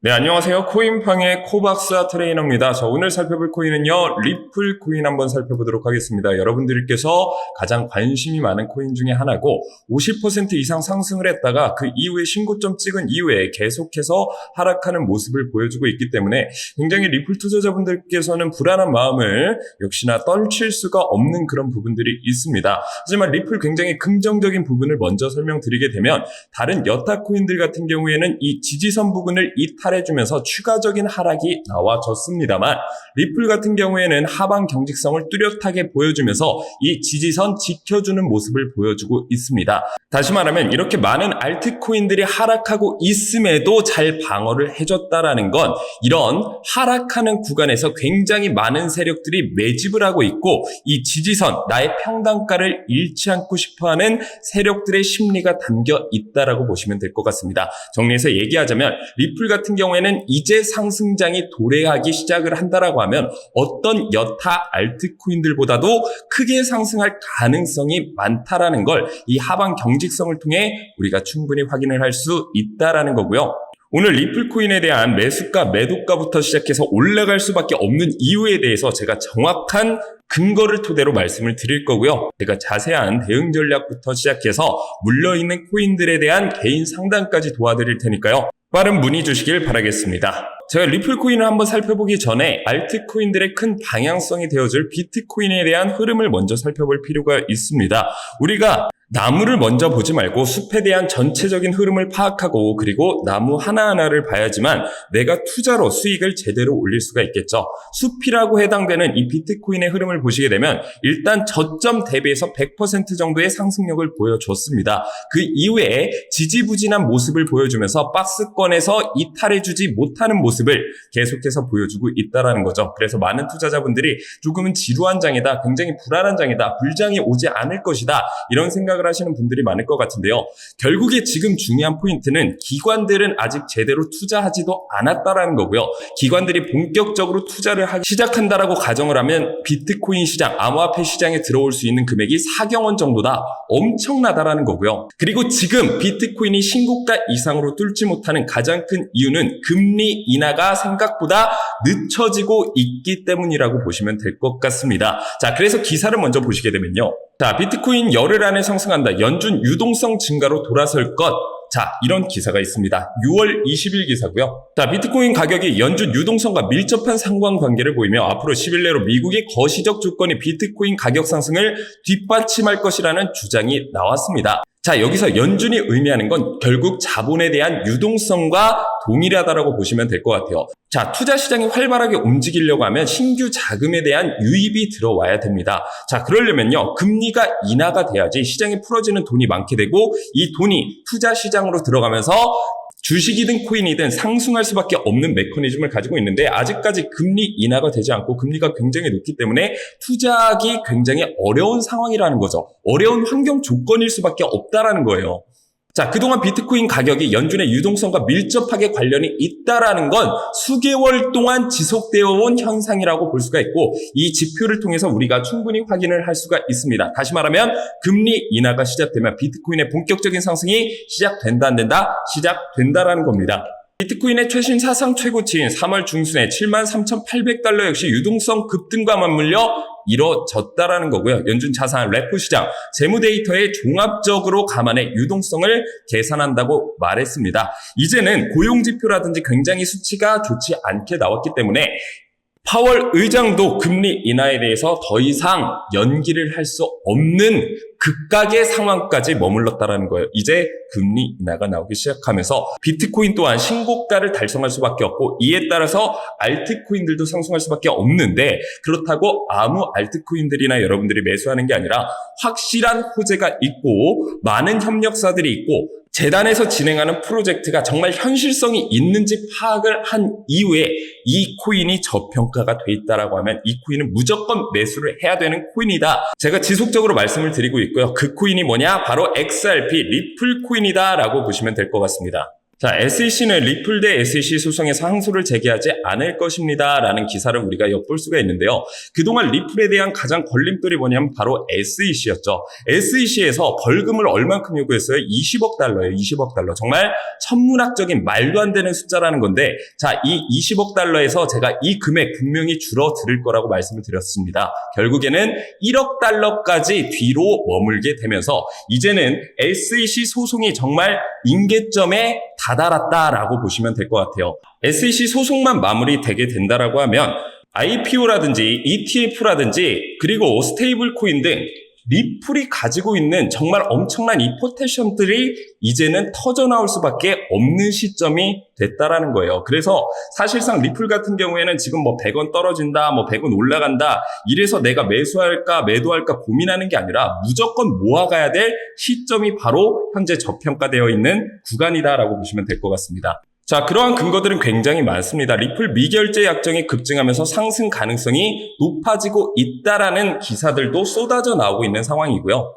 네, 안녕하세요. 코인팡의 코박사 트레이너입니다. 오늘 살펴볼 코인은요, 리플 코인 한번 살펴보도록 하겠습니다. 여러분들께서 가장 관심이 많은 코인 중에 하나고 50% 이상 상승을 했다가 그 이후에 신고점 찍은 이후에 계속해서 하락하는 모습을 보여주고 있기 때문에 굉장히 리플 투자자분들께서는 불안한 마음을 역시나 떨칠 수가 없는 그런 부분들이 있습니다. 하지만 리플 굉장히 긍정적인 부분을 먼저 설명드리게 되면 다른 여타 코인들 같은 경우에는 이 지지선 부분을 이탈해주면서 추가적인 하락이 나와줬습니다만 리플 같은 경우에는 하방 경직성을 뚜렷하게 보여주면서 이 지지선 지켜주는 모습을 보여주고 있습니다. 다시 말하면 이렇게 많은 알트코인들이 하락하고 있음에도 잘 방어를 해줬다라는 건 이런 하락하는 구간에서 굉장히 많은 세력들이 매집을 하고 있고 이 지지선, 나의 평단가를 잃지 않고 싶어하는 세력들의 심리가 담겨 있다라고 보시면 될 것 같습니다. 정리해서 얘기하자면 리플 같은 경우에는 이제 상승장이 도래하기 시작을 한다라고 하면 어떤 여타 알트코인들보다도 크게 상승할 가능성이 많다라는 걸 이 하방 경직성을 통해 우리가 충분히 확인을 할 수 있다라는 거고요. 오늘 리플 코인에 대한 매수가, 매도가부터 시작해서 올라갈 수밖에 없는 이유에 대해서 제가 정확한 근거를 토대로 말씀을 드릴 거고요. 제가 자세한 대응 전략부터 시작해서 물려있는 코인들에 대한 개인 상담까지 도와드릴 테니까요. 빠른 문의 주시길 바라겠습니다. 제가 리플 코인을 한번 살펴보기 전에 알트코인들의 큰 방향성이 되어줄 비트코인에 대한 흐름을 먼저 살펴볼 필요가 있습니다. 우리가 나무를 먼저 보지 말고 숲에 대한 전체적인 흐름을 파악하고 그리고 나무 하나하나를 봐야지만 내가 투자로 수익을 제대로 올릴 수가 있겠죠. 숲이라고 해당되는 이 비트코인의 흐름을 보시게 되면 일단 저점 대비해서 100% 정도의 상승력을 보여줬습니다. 그 이후에 지지부진한 모습을 보여주면서 박스권에서 이탈해주지 못하는 모습을 계속해서 보여주고 있다는 거죠. 그래서 많은 투자자분들이 조금은 지루한 장이다, 굉장히 불안한 장이다, 불장이 오지 않을 것이다 이런 생각을 하시는 분들이 많을 것 같은데요. 결국에 지금 중요한 포인트는 기관들은 아직 제대로 투자하지도 않았다라는 거고요. 기관들이 본격적으로 투자를 하기 시작한다라고 가정을 하면 비트코인 시장, 암호화폐 시장에 들어올 수 있는 금액이 4경원 정도다. 엄청나다라는 거고요. 그리고 지금 비트코인이 신고가 이상으로 뚫지 못하는 가장 큰 이유는 금리 인하가 생각보다 늦춰지고 있기 때문이라고 보시면 될 것 같습니다. 자, 그래서 기사를 먼저 보시게 되면요. 자, 비트코인 열흘 안에 상승한다. 연준 유동성 증가로 돌아설 것. 자, 이런 기사가 있습니다. 6월 20일 기사고요. 자, 비트코인 가격이 연준 유동성과 밀접한 상관관계를 보이며 앞으로 10일 내로 미국의 거시적 조건이 비트코인 가격 상승을 뒷받침할 것이라는 주장이 나왔습니다. 자, 여기서 연준이 의미하는 건 결국 자본에 대한 유동성과 동일하다라고 보시면 될 것 같아요. 자, 투자 시장이 활발하게 움직이려고 하면 신규 자금에 대한 유입이 들어와야 됩니다. 자, 그러려면요, 금리가 인하가 돼야지 시장에 풀어지는 돈이 많게 되고 이 돈이 투자 시장으로 들어가면서 주식이든 코인이든 상승할 수밖에 없는 메커니즘을 가지고 있는데 아직까지 금리 인하가 되지 않고 금리가 굉장히 높기 때문에 투자하기 굉장히 어려운 상황이라는 거죠. 어려운 환경 조건일 수밖에 없다라는 거예요. 자, 그동안 비트코인 가격이 연준의 유동성과 밀접하게 관련이 있다라는 건 수개월 동안 지속되어 온 현상이라고 볼 수가 있고 이 지표를 통해서 우리가 충분히 확인을 할 수가 있습니다. 다시 말하면 금리 인하가 시작되면 비트코인의 본격적인 상승이 시작된다 안 된다? 시작된다라는 겁니다. 비트코인의 최신 사상 최고치인 3월 중순에 73,800달러 역시 유동성 급등과 맞물려 이뤄졌다라는 거고요. 연준 자산 레포 시장 재무 데이터에 종합적으로 감안해 유동성을 계산한다고 말했습니다. 이제는 고용 지표라든지 굉장히 수치가 좋지 않게 나왔기 때문에 파월 의장도 금리 인하에 대해서 더 이상 연기를 할 수 없는 극각의 상황까지 머물렀다라는 거예요. 이제 금리 인하가 나오기 시작하면서 비트코인 또한 신고가를 달성할 수밖에 없고 이에 따라서 알트코인들도 상승할 수밖에 없는데 그렇다고 아무 알트코인들이나 여러분들이 매수하는 게 아니라 확실한 호재가 있고 많은 협력사들이 있고 재단에서 진행하는 프로젝트가 정말 현실성이 있는지 파악을 한 이후에 이 코인이 저평가가 돼 있다라고 하면 이 코인은 무조건 매수를 해야 되는 코인이다. 제가 지속적으로 말씀을 드리고 있고요. 그 코인이 뭐냐? 바로 XRP 리플 코인이다라고 보시면 될 것 같습니다. 자, SEC는 리플 대 SEC 소송에서 항소를 제기하지 않을 것입니다. 라는 기사를 우리가 엿볼 수가 있는데요. 그동안 리플에 대한 가장 걸림돌이 뭐냐면 바로 SEC였죠. SEC에서 벌금을 얼만큼 요구했어요? 20억 달러예요. 20억 달러. 정말 천문학적인 말도 안 되는 숫자라는 건데, 자, 이 20억 달러에서 제가 이 금액 분명히 줄어들 거라고 말씀을 드렸습니다. 결국에는 1억 달러까지 뒤로 머물게 되면서 이제는 SEC 소송이 정말 임계점에 다다랐다라고 보시면 될 것 같아요. SEC 소송만 마무리되게 된다라고 하면 IPO라든지 ETF라든지 그리고 스테이블 코인 등 리플이 가지고 있는 정말 엄청난 이 포텐셜들이 이제는 터져나올 수밖에 없는 시점이 됐다라는 거예요. 그래서 사실상 리플 같은 경우에는 지금 뭐 100원 떨어진다, 뭐 100원 올라간다, 이래서 내가 매수할까 매도할까 고민하는 게 아니라 무조건 모아가야 될 시점이 바로 현재 저평가되어 있는 구간이다라고 보시면 될 것 같습니다. 자, 그러한 근거들은 굉장히 많습니다. 리플 미결제 약정이 급증하면서 상승 가능성이 높아지고 있다라는 기사들도 쏟아져 나오고 있는 상황이고요.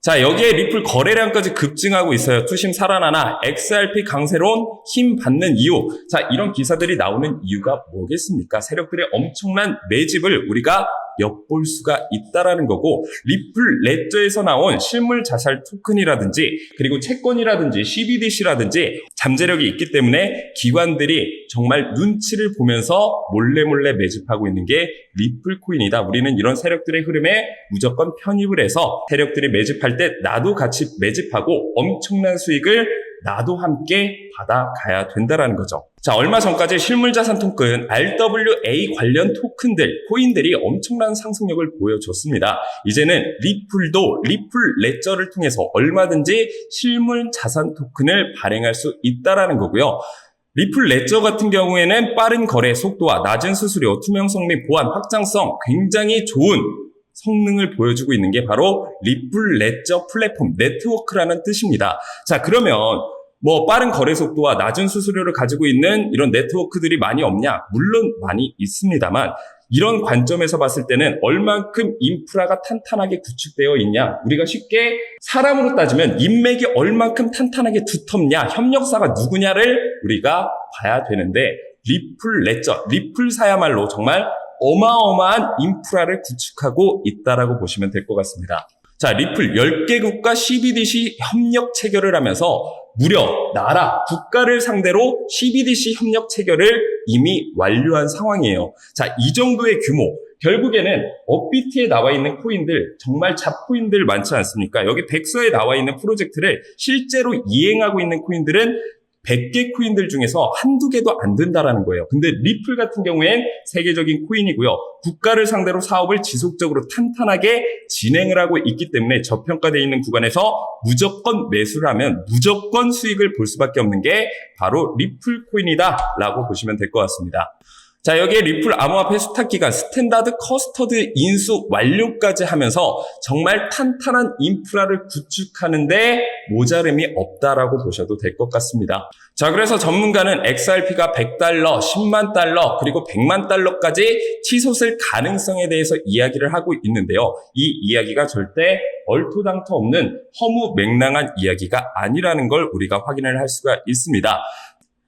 자, 여기에 리플 거래량까지 급증하고 있어요. 투심 살아나나 XRP 강세론 힘 받는 이유. 자, 이런 기사들이 나오는 이유가 뭐겠습니까? 세력들의 엄청난 매집을 우리가 엿볼 수가 있다라는 거고, 리플 레저에서 나온 실물 자산 토큰이라든지 그리고 채권이라든지 CBDC라든지 잠재력이 있기 때문에 기관들이 정말 눈치를 보면서 몰래 매집하고 있는 게 리플 코인이다. 우리는 이런 세력들의 흐름에 무조건 편입을 해서 세력들이 매집할 때 나도 같이 매집하고 엄청난 수익을 나도 함께 받아가야 된다라는 거죠. 자, 얼마 전까지 실물자산 토큰, RWA 관련 토큰들, 코인들이 엄청난 상승력을 보여줬습니다. 이제는 리플도 리플 레저를 통해서 얼마든지 실물자산 토큰을 발행할 수 있다라는 거고요. 리플 레저 같은 경우에는 빠른 거래 속도와 낮은 수수료, 투명성 및 보안, 확장성 굉장히 좋은 성능을 보여주고 있는 게 바로 리플 레저 플랫폼 네트워크라는 뜻입니다. 자, 그러면 뭐 빠른 거래 속도와 낮은 수수료를 가지고 있는 이런 네트워크들이 많이 없냐? 물론 많이 있습니다만 이런 관점에서 봤을 때는 얼만큼 인프라가 탄탄하게 구축되어 있냐? 우리가 쉽게 사람으로 따지면 인맥이 얼만큼 탄탄하게 두텁냐? 협력사가 누구냐를 우리가 봐야 되는데 리플 레저, 리플사야말로 정말 어마어마한 인프라를 구축하고 있다라고 보시면 될 것 같습니다. 자, 리플 10개국과 CBDC 협력 체결을 하면서 무려 나라, 국가를 상대로 CBDC 협력 체결을 이미 완료한 상황이에요. 자, 이 정도의 규모. 결국에는 업비트에 나와 있는 코인들, 정말 잡코인들 많지 않습니까? 여기 백서에 나와 있는 프로젝트를 실제로 이행하고 있는 코인들은 100개 코인들 중에서 한두 개도 안 된다라는 거예요. 근데 리플 같은 경우엔 세계적인 코인이고요. 국가를 상대로 사업을 지속적으로 탄탄하게 진행을 하고 있기 때문에 저평가되어 있는 구간에서 무조건 매수를 하면 무조건 수익을 볼 수밖에 없는 게 바로 리플 코인이다라고 보시면 될 것 같습니다. 자, 여기에 리플 암호화폐 수탁 기간 스탠다드 커스터드 인수 완료까지 하면서 정말 탄탄한 인프라를 구축하는데 모자름이 없다라고 보셔도 될 것 같습니다. 자, 그래서 전문가는 XRP가 100달러, 10만 달러, 그리고 100만 달러까지 치솟을 가능성에 대해서 이야기를 하고 있는데요. 이 이야기가 절대 얼토당토 없는 허무맹랑한 이야기가 아니라는 걸 우리가 확인을 할 수가 있습니다.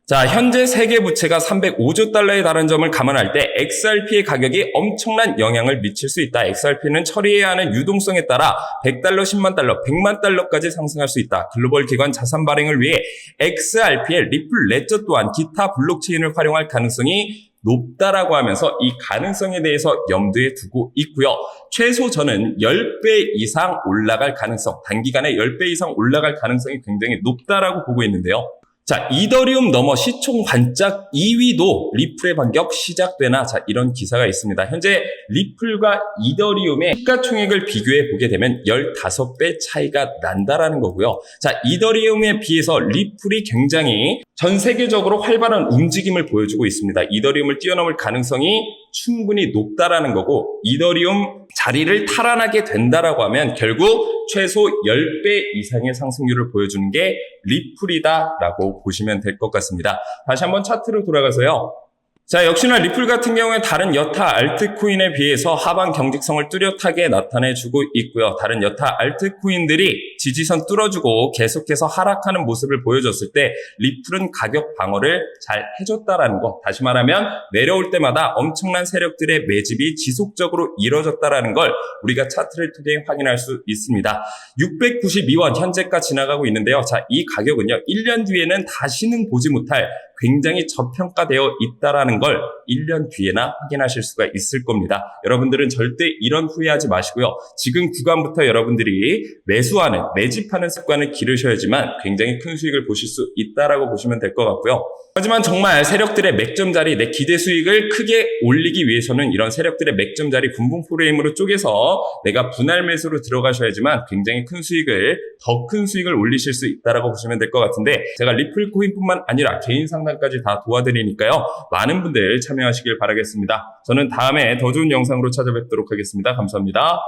자, 현재 세계 부채가 305조 달러에 달하는 점을 감안할 때 XRP의 가격이 엄청난 영향을 미칠 수 있다. XRP는 처리해야 하는 유동성에 따라 100달러, 10만 달러, 100만 달러까지 상승할 수 있다. 글로벌 기관 자산 발행을 위해 XRP의 리플 레저 또한 기타 블록체인을 활용할 가능성이 높다라고 하면서 이 가능성에 대해서 염두에 두고 있고요. 최소 저는 10배 이상 올라갈 가능성, 단기간에 10배 이상 올라갈 가능성이 굉장히 높다라고 보고 있는데요. 자, 이더리움 넘어 시총 반짝 2위도 리플의 반격 시작되나? 자, 이런 기사가 있습니다. 현재 리플과 이더리움의 시가총액을 비교해 보게 되면 15배 차이가 난다라는 거고요. 자, 이더리움에 비해서 리플이 굉장히 전 세계적으로 활발한 움직임을 보여주고 있습니다. 이더리움을 뛰어넘을 가능성이 충분히 높다라는 거고, 이더리움 자리를 탈환하게 된다라고 하면 결국 최소 10배 이상의 상승률을 보여주는 게 리플이다라고 보시면 될 것 같습니다. 다시 한번 차트로 돌아가서요. 자, 역시나 리플 같은 경우에 다른 여타 알트코인에 비해서 하방 경직성을 뚜렷하게 나타내주고 있고요. 다른 여타 알트코인들이 지지선 뚫어주고 계속해서 하락하는 모습을 보여줬을 때 리플은 가격 방어를 잘 해줬다라는 거. 다시 말하면 내려올 때마다 엄청난 세력들의 매집이 지속적으로 이뤄졌다라는 걸 우리가 차트를 통해 확인할 수 있습니다. 692원 현재가 지나가고 있는데요. 자, 이 가격은요. 1년 뒤에는 다시는 보지 못할 굉장히 저평가되어 있다라는 걸 1년 뒤에나 확인하실 수가 있을 겁니다. 여러분들은 절대 이런 후회하지 마시고요. 지금 구간부터 여러분들이 매수하는, 매집하는 습관을 기르셔야지만 굉장히 큰 수익을 보실 수 있다라고 보시면 될 것 같고요. 하지만 정말 세력들의 맥점 자리, 내 기대 수익을 크게 올리기 위해서는 이런 세력들의 맥점 자리 분봉 프레임으로 쪼개서 내가 분할 매수로 들어가셔야지만 굉장히 큰 수익을, 더 큰 수익을 올리실 수 있다라고 보시면 될 것 같은데, 제가 리플 코인뿐만 아니라 개인 상담까지 다 도와드리니까요. 많은 분들 참여하시길 바라겠습니다. 저는 다음에 더 좋은 영상으로 찾아뵙도록 하겠습니다. 감사합니다.